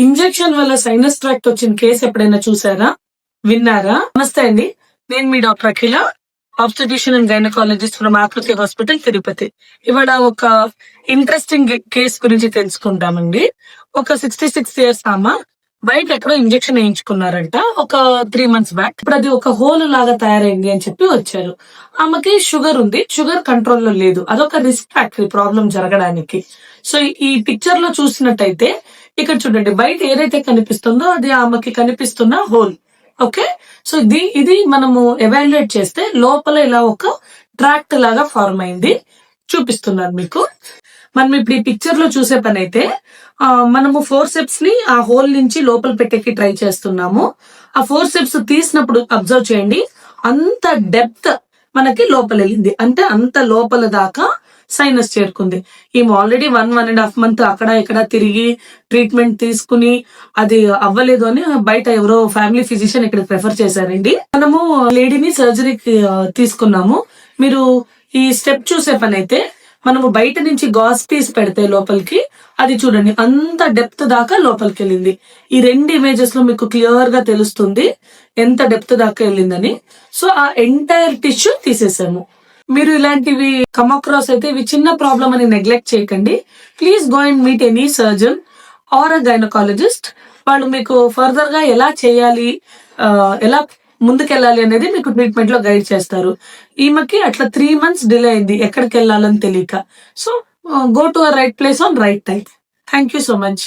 Injection వల్ల sinus tract వచ్చిన case ఎప్పుడైనా చూసారా? విన్నారా? నమస్తే అండి. నేను మీ doctor Akhila, obstetrician and gynaecologist from Aakriti hospital, Tirupati. ఇవాళ ఒక ఇంట్రెస్టింగ్ కేసు గురించి తెలుసుకుంటామండి. ఒక 66 ఇయర్స్ ఆమె బయట ఎక్కడో ఇంజెక్షన్ వేయించుకున్నారంట ఒక 3 months బ్యాక్. ఇప్పుడు అది ఒక హోల్ లాగా తయారైంది అని చెప్పి వచ్చారు. ఆమెకి షుగర్ ఉంది, షుగర్ కంట్రోల్లో లేదు. అదొక రిస్క్ ఫ్యాక్టరీ ప్రాబ్లం జరగడానికి. సో ఈ పిక్చర్ లో చూసినట్టయితే ఇక్కడ చూడండి, బయట ఏదైతే కనిపిస్తుందో అది ఆమెకి కనిపిస్తున్న హోల్. ఓకే, సో ఇది మనము ఎవాల్యుయేట్ చేస్తే లోపల ఇలా ఒక ట్రాక్ట్ లాగా ఫార్మ్ అయింది. చూపిస్తున్నాను మీకు. మనం ఇప్పుడు ఈ పిక్చర్ లో చూసే పని అయితే మనము ఫోర్సెప్స్ ని ఆ హోల్ నుంచి లోపల పెట్టేకి ట్రై చేస్తున్నాము. ఆ ఫోర్సెప్స్ తీసినప్పుడు అబ్జర్వ్ చేయండి, అంత డెప్త్ మనకి లోపల వెళ్ళింది. అంటే అంత లోపల దాకా సైనస్ చేరుకుంది. ఈమె ఆల్రెడీ 1.5 months అక్కడ ఇక్కడ తిరిగి ట్రీట్మెంట్ తీసుకుని అది అవ్వలేదు అని బయట ఎవరో ఫ్యామిలీ ఫిజిషియన్ ఇక్కడ ప్రిఫర్ చేశారండి. మనము లేడీని సర్జరీకి తీసుకున్నాము. మీరు ఈ స్టెప్ చూసే పని అయితే మనము బయట నుంచి గాస్ పీస్ పెడితే లోపలికి అది చూడండి అంత డెప్త్ దాకా లోపలికి వెళ్ళింది. ఈ 2 ఇమేజెస్ లో మీకు క్లియర్ గా తెలుస్తుంది ఎంత డెప్త్ దాకా వెళ్ళిందని. సో ఆ ఎంటైర్ టిష్యూ తీసేసాము. మీరు ఇలాంటివి కమ్ అక్రాస్ అయితే ఇవి చిన్న ప్రాబ్లం అని నెగ్లెక్ట్ చేయకండి. Please go and meet any surgeon or a gynaecologist. వాళ్ళు మీకు ఫర్దర్ గా ఎలా చేయాలి, ఎలా ముందుకెళ్ళాలి అనేది మీకు ట్రీట్మెంట్ లో గైడ్ చేస్తారు. ఈమెకి అట్లా 3 months డిలే అయింది ఎక్కడికి వెళ్ళాలని తెలియక. So go to a right place on right time. Thank you so much.